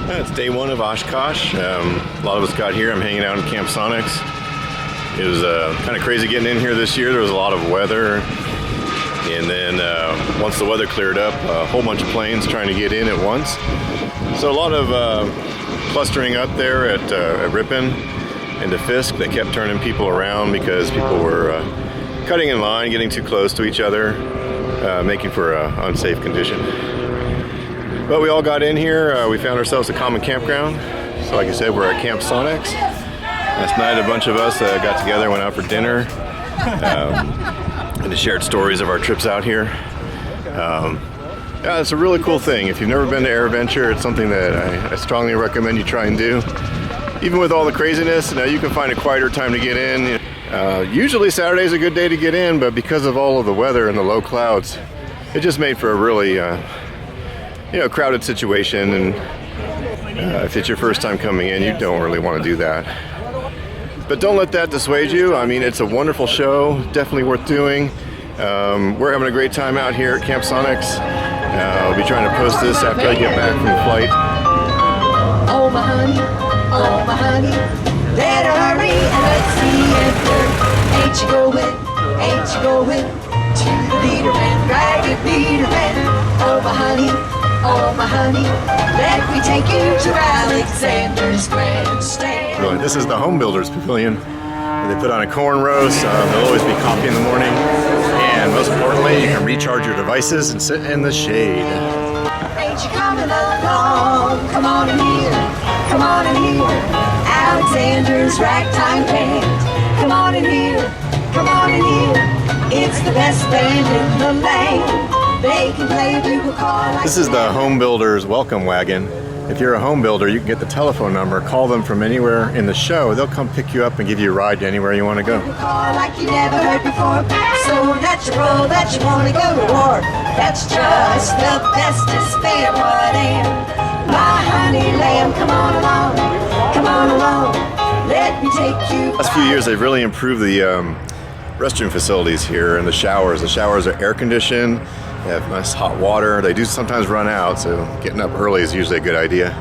It's day one of Oshkosh. A lot of us got here. I'm hanging out in Camp Sonex. It was kind of crazy getting in here this year. There was a lot of weather. And then once the weather cleared up, a whole bunch of planes trying to get in at once. So a lot of clustering up there at Ripon and to Fisk. They kept turning people around because people were cutting in line, getting too close to each other, making for an unsafe condition. But we all got in here. We found ourselves a common campground. So like I said, we're at Camp Sonex. Last night a bunch of us got together, went out for dinner, and shared stories of our trips out here. Yeah, it's a really cool thing. If you've never been to Airventure, it's something that I strongly recommend you try and do. Even with all the craziness, you can find a quieter time to get in. Usually Saturday's a good day to get in, but because of all of the weather and the low clouds, it just made for a really crowded situation. And if it's your first time coming in, you don't really want to do that. But don't let that dissuade you. I mean, it's a wonderful show, definitely worth doing. We're having a great time out here at Camp Sonex. I'll be trying to post this after I get back from the flight. Oh my honey, better hurry and let's see enter. Ain't you going to the leader man, ragged leader man? Oh my honey, let me take you to Alexander's grandstand. This is the Homebuilders Pavilion. They put on a corn roast. There'll always be coffee in the morning. And most importantly, you can recharge your devices and sit in the shade. Ain't you coming along? Come on in here. Alexander's ragtime band. Come on in here. It's the best band in the land. They can play a bugle call like this is the Homebuilders Welcome Wagon. If you're a home builder, you can get the telephone number, call them from anywhere in the show. They'll come pick you up and give you a ride to anywhere you want to go. Like you never heard before. So natural that you want to go to war. That's just the bestest band, what am? My honey lamb, come on along. Let me take you. Last few years, they've really improved the restroom facilities here and the showers. The showers are air conditioned. They have nice hot water. They do sometimes run out, so getting up early is usually a good idea.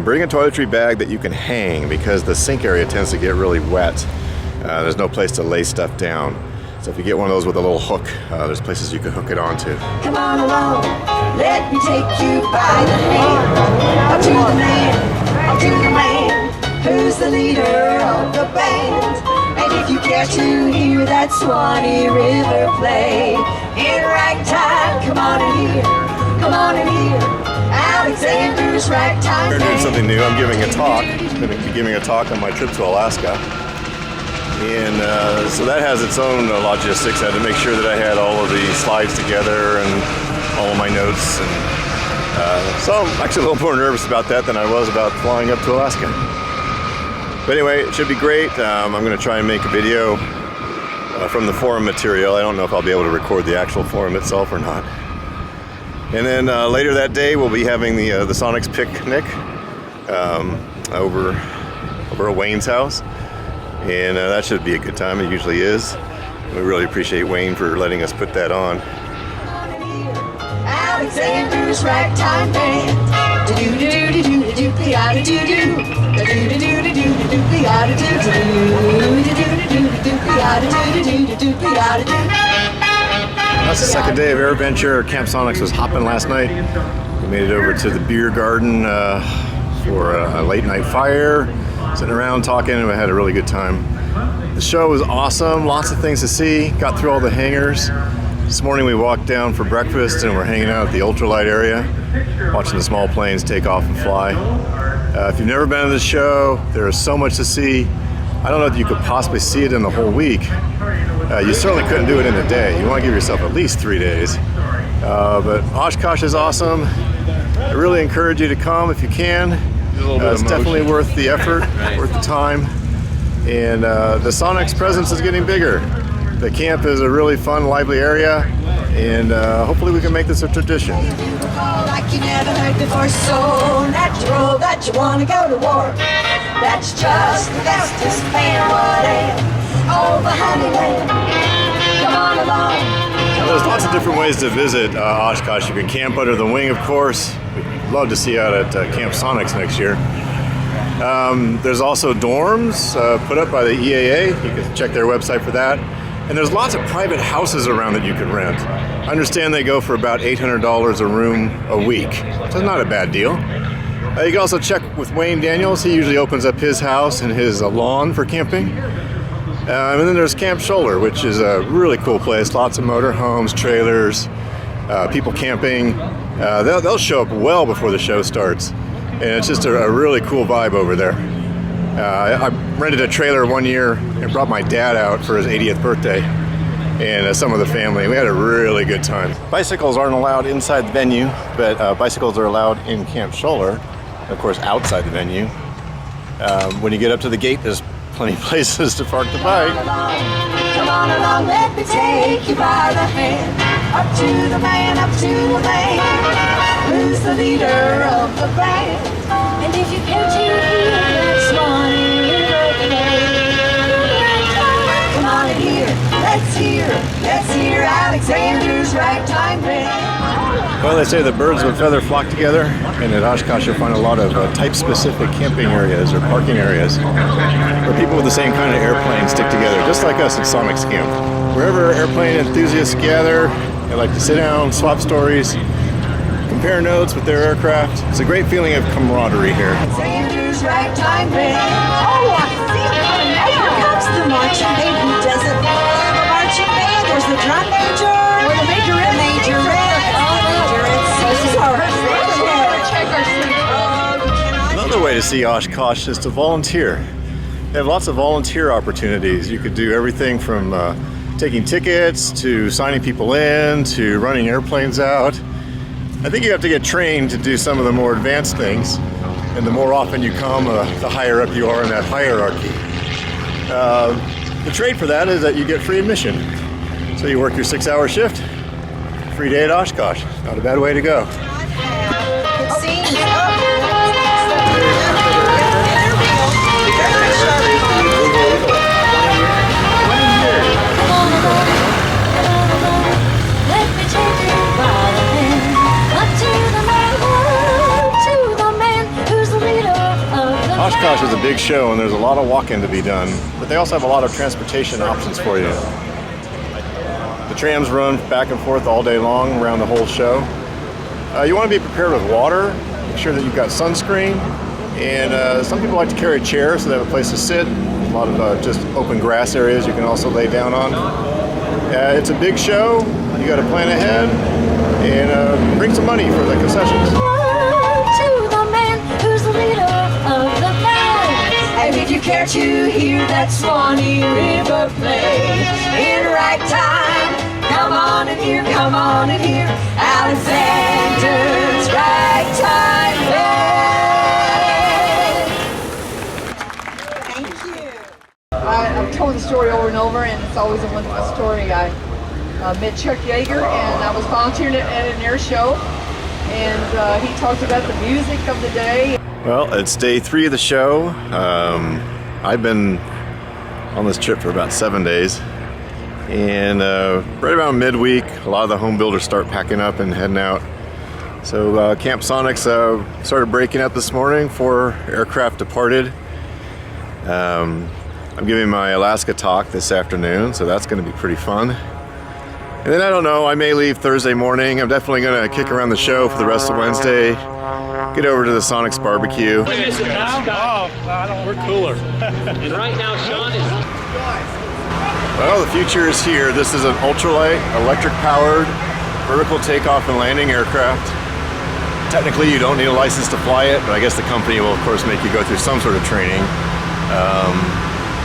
Bring a toiletry bag that you can hang because the sink area tends to get really wet. There's no place to lay stuff down. So if you get one of those with a little hook, there's places you can hook it onto. Come on along, let me take you by the hand. Up to the man, who's the leader of the band. And if you care to hear that Swanee River play in ragtime, come on in here, Alexander's ragtime. We're doing something new. I'm giving a talk. I'm going to be giving a talk on my trip to Alaska. And so that has its own logistics. I had to make sure that I had all of the slides together and all of my notes. And so I'm actually a little more nervous about that than I was about flying up to Alaska. But anyway, it should be great. I'm going to try and make a video from the forum material. I don't know if I'll be able to record the actual forum itself or not. And then later that day, we'll be having the Sonex picnic over at Wayne's house. And that should be a good time. It usually is. We really appreciate Wayne for letting us put that on. Alexander's ragtime band. That's the second day of Airventure. Camp Sonex was hopping last night. We made it over to the beer garden for a late night fire, sitting around talking, and we had a really good time. The show was awesome, lots of things to see, got through all the hangars. This morning we walked down for breakfast and we're hanging out at the ultralight area, watching the small planes take off and fly. If you've never been to the show, there is so much to see. I don't know if you could possibly see it in the whole week. You certainly couldn't do it in a day. You want to give yourself at least 3 days. But Oshkosh is awesome. I really encourage you to come if you can. It's definitely worth the effort, worth the time. And the Sonex presence is getting bigger. The camp is a really fun, lively area, and hopefully we can make this a tradition. Like you never heard before, so natural that you want to go to war. That's just the bestest band, what am? Oh, the honey lamb, come on along. There's lots of different ways to visit Oshkosh. You can camp under the wing, of course. love to see out at Camp Sonex next year. There's also dorms put up by the EAA. You can check their website for that. And there's lots of private houses around that you could rent. I understand they go for about $800 a room a week, so not a bad deal. You can also check with Wayne Daniels. He usually opens up his house and his lawn for camping. And then there's Camp Scholler, which is a really cool place. Lots of motor homes, trailers, people camping. They'll show up well before the show starts. And it's just a really cool vibe over there. I rented a trailer one year and brought my dad out for his 80th birthday and some of the family. We had a really good time. Bicycles aren't allowed inside the venue, but bicycles are allowed in Camp Scholler, of course outside the venue. When you get up to the gate, there's plenty of places to park the bike. Come on along, let me take you by the hand. Up to the man, who's the leader of the band. And if you care to hear that swan in come on in here, let's hear Alexander's ragtime band. Well, they say the birds of a feather flock together, and at Oshkosh you'll find a lot of type-specific camping areas or parking areas where people with the same kind of airplane stick together, just like us at Sonex Camp. Wherever airplane enthusiasts gather, they like to sit down, swap stories, compare notes with their aircraft. It's a great feeling of camaraderie here. Alexander's ragtime band. Oh, I see him coming now. Here comes the marching band. Who doesn't love a marching band? There's the drum major. Or the majorette. Another way to see Oshkosh is to volunteer. They have lots of volunteer opportunities. You could do everything from taking tickets to signing people in to running airplanes out. I think you have to get trained to do some of the more advanced things, and the more often you come, the higher up you are in that hierarchy. The trade for that is that you get free admission. So you work your 6-hour shift, free day at Oshkosh. Not a bad way to go. Oshkosh is a big show and there's a lot of walking to be done, but they also have a lot of transportation options for you. The trams run back and forth all day long around the whole show. You want to be prepared with water, make sure that you've got sunscreen, and some people like to carry chairs so they have a place to sit. A lot of just open grass areas you can also lay down on. It's a big show, you got to plan ahead, and bring some money for the concessions. And if you care to hear that Swanee River play in ragtime, come on in here, Alexander's ragtime band. Thank you. I've told the story over and over, and it's always a wonderful story. I met Chuck Yeager, and I was volunteering at an air show, and he talked about the music of the day. Well, it's day 3 of the show. I've been on this trip for about 7 days. And right about midweek, a lot of the home builders start packing up and heading out. So Camp Sonex started breaking up this morning. 4 aircraft departed. I'm giving my Alaska talk this afternoon, so that's going to be pretty fun. And then I don't know, I may leave Thursday morning. I'm definitely going to kick around the show for the rest of Wednesday. Get over to the Sonex barbecue. We're cooler. And right now, Sean is... Well, the future is here. This is an ultralight, electric-powered, vertical takeoff and landing aircraft. Technically, you don't need a license to fly it, but I guess the company will, of course, make you go through some sort of training.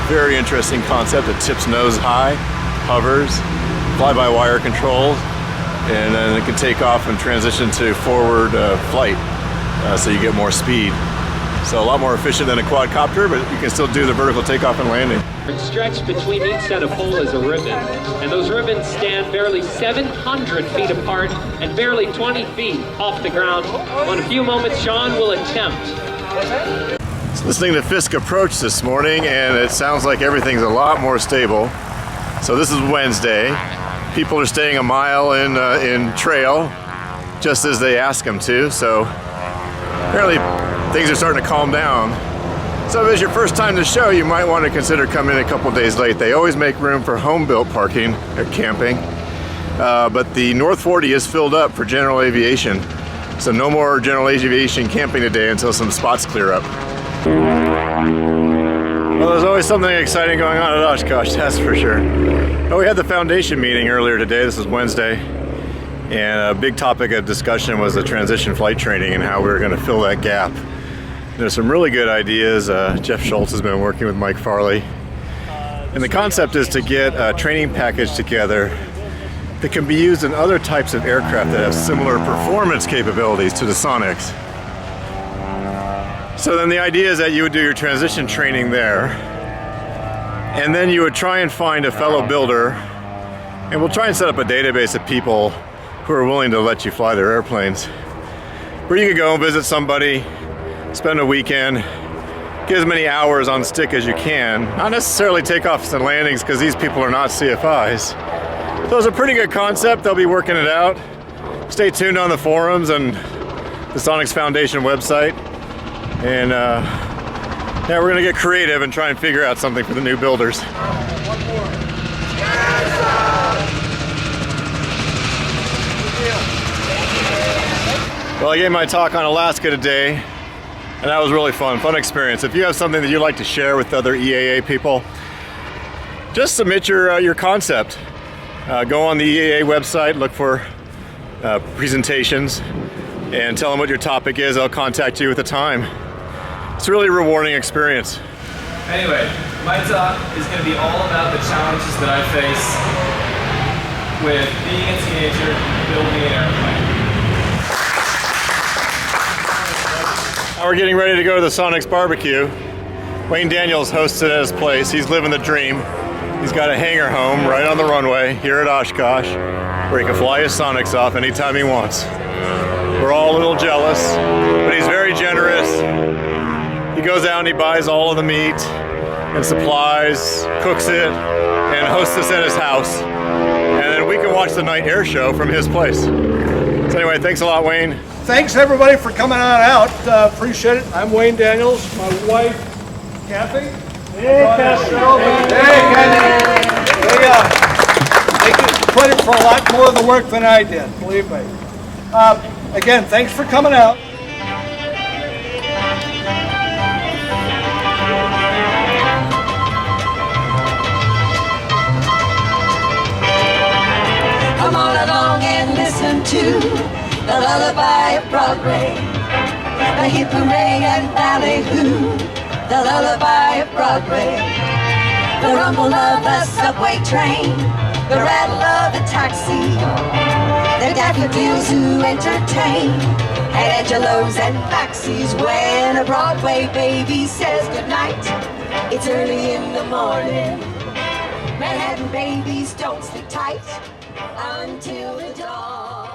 Very interesting concept. It tips nose high, hovers, fly-by-wire controls, and then it can take off and transition to forward flight, so you get more speed. So a lot more efficient than a quadcopter, but you can still do the vertical takeoff and landing. Stretched between each set of pole is a ribbon, and those ribbons stand barely 700 feet apart and barely 20 feet off the ground. Well, in a few moments, Sean will attempt. Listening to Fisk approach this morning, and it sounds like everything's a lot more stable. So this is Wednesday. People are staying a mile in trail, just as they ask them to. So apparently things are starting to calm down. So if it's your first time to the show, you might want to consider coming in a couple days late. They always make room for home-built parking or camping, but the North 40 is filled up for general aviation. So no more general aviation camping today until some spots clear up. Well, there's always something exciting going on at Oshkosh, that's for sure. Well, we had the foundation meeting earlier today. This is Wednesday. And a big topic of discussion was the transition flight training and how we were going to fill that gap. There's some really good ideas. Jeff Schultz has been working with Mike Farley. And the concept is to get a training package together that can be used in other types of aircraft that have similar performance capabilities to the Sonex. So then the idea is that you would do your transition training there, and then you would try and find a fellow builder, and we'll try and set up a database of people who are willing to let you fly their airplanes, where you could go and visit somebody, spend a weekend, get as many hours on stick as you can, not necessarily takeoffs and landings because these people are not CFIs. So it's a pretty good concept. They'll be working it out. Stay tuned on the forums and the Sonex Foundation website. And yeah, we're gonna get creative and try and figure out something for the new builders. Well, I gave my talk on Alaska today, and that was really fun experience. If you have something that you'd like to share with other EAA people, just submit your concept. Go on the EAA website, look for presentations, and tell them what your topic is. They'll contact you at the time. It's a really rewarding experience. Anyway, my talk is going to be all about the challenges that I face with being a teenager building an airplane. Now we're getting ready to go to the Sonex barbecue. Wayne Daniels hosts it at his place. He's living the dream. He's got a hangar home right on the runway here at Oshkosh where he can fly his Sonex off anytime he wants. We're all a little jealous, but he's very generous. He goes out and he buys all of the meat and supplies, cooks it, and hosts us at his house. And then we can watch the night air show from his place. So anyway, thanks a lot, Wayne. Thanks everybody for coming on out. Appreciate it. I'm Wayne Daniels. My wife, Kathy. Hey, Castro. Hey, Kathy. They get credit for a lot more of the work than I did, believe me. Again, thanks for coming out. Come on along and listen to the Lullaby of Broadway, the hip hooray and ballyhoo, the Lullaby of Broadway, the rumble of the subway train, the rattle of the taxi, the daffodils who entertain, and Angelos and Maxies when a Broadway baby says goodnight. It's early in the morning, Manhattan babies don't sleep tight until the dawn.